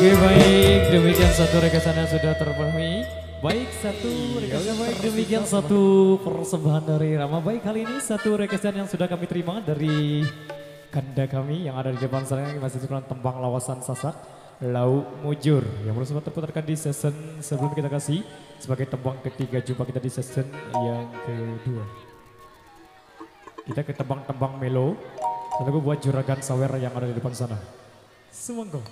Oke baik, demikian satu rekasan yang sudah terpenuhi. Baik satu rekasan, demikian satu persembahan dari Rama. Baik kali ini satu rekasan yang sudah kami terima dari kanda kami yang ada di depan sana yang masih terkenal tembang lawasan Sasak Lau Mujur yang baru sempat terputarkan di season sebelum kita kasih sebagai tembang ketiga. Jumpa kita di season yang kedua. Kita ke tembang-tembang melo. Lalu buat juragan sawer yang ada di depan sana. Semoga.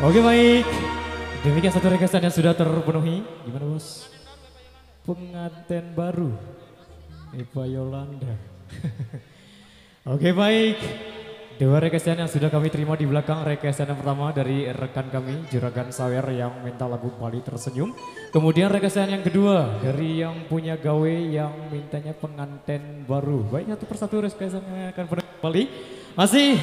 Oke baik, demikian satu requestan yang sudah terpenuhi. Gimana bos? Pengantin baru, Ipa Yolanda. Oke baik, dua requestan yang sudah kami terima di belakang. Requestan yang pertama dari rekan kami Juragan Sawer yang minta lagu Bali Tersenyum. Kemudian requestan yang kedua dari yang punya gawe yang mintanya pengantin baru. Baik, satu persatu requestan yang akan pernah kembali. Masih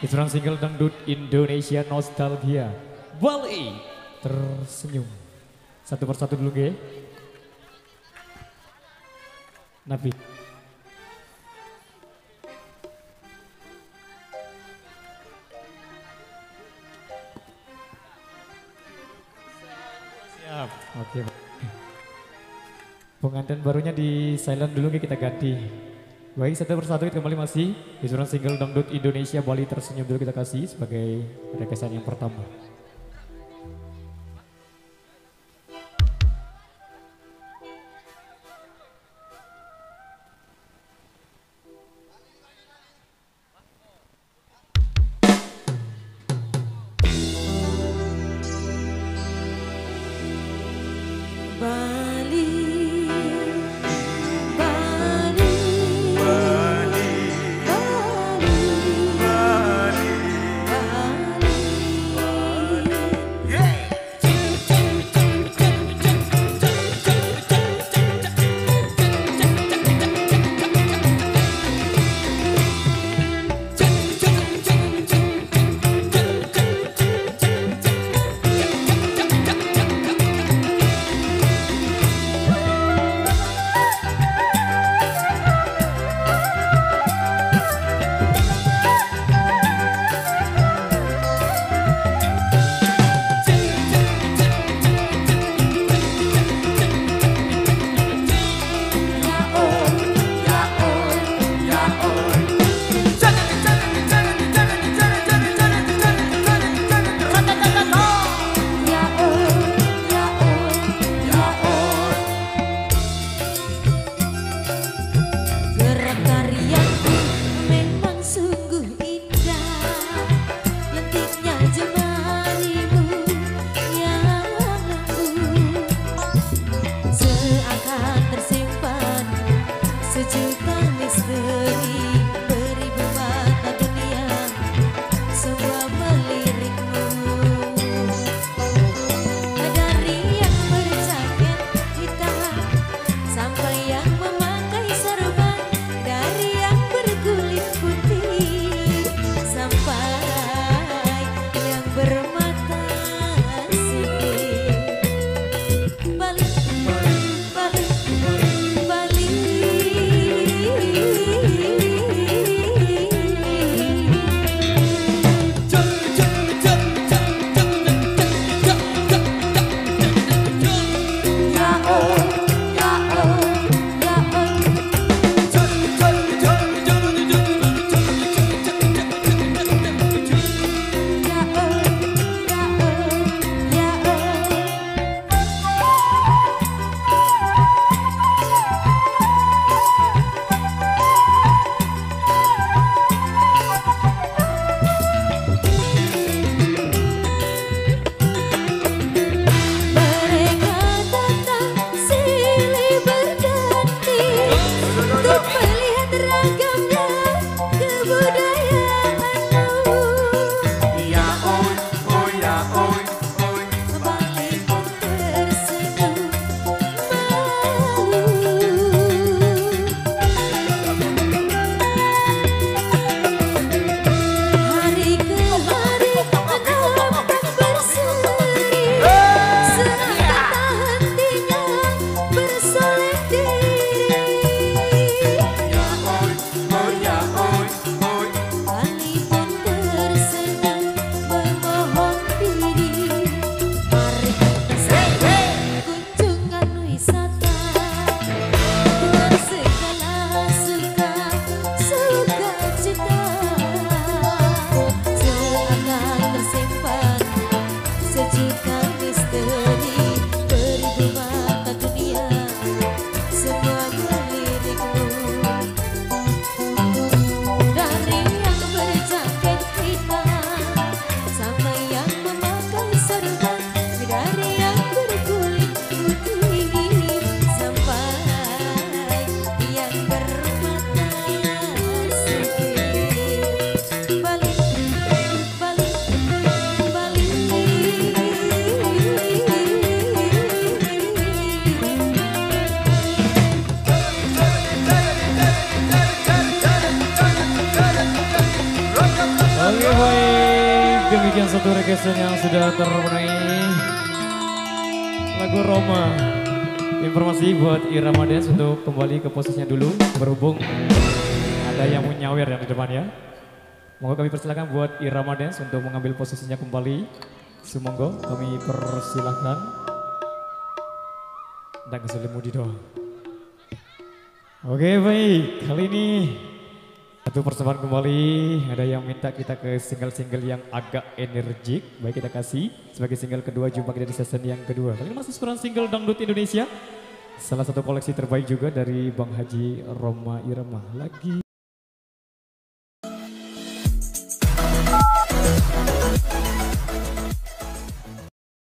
disuruh single dangdut Indonesia Nostalgia Bali Tersenyum. Satu persatu dulu ge. Nabi. Siap. Oke. Pengantin barunya di silent dulu kita ganti. Baik, satu persatu kita kembali masih disuruh single dangdut Indonesia Bali Tersenyum dulu kita kasih sebagai requestan yang pertama. demikian satu requestan yang sudah terpenuhi. Lagu Roma. Informasi buat Irama Dance untuk kembali ke posisinya dulu. Berhubung ada yang mau nyawer yang di depan ya. Monggo kami persilakan buat Irama Dance untuk mengambil posisinya kembali. Sumonggo kami persilahkan. Dan kesulitan mudi doang. Oke baik, kali ini satu persembahan kembali. Ada yang minta kita ke single-single yang agak energik. Baik, kita kasih sebagai single kedua. Jumpa kita di season yang kedua. Kali ini masih sekarang single Dangdut Indonesia. Salah satu koleksi terbaik juga dari Bang Haji Roma Irama lagi.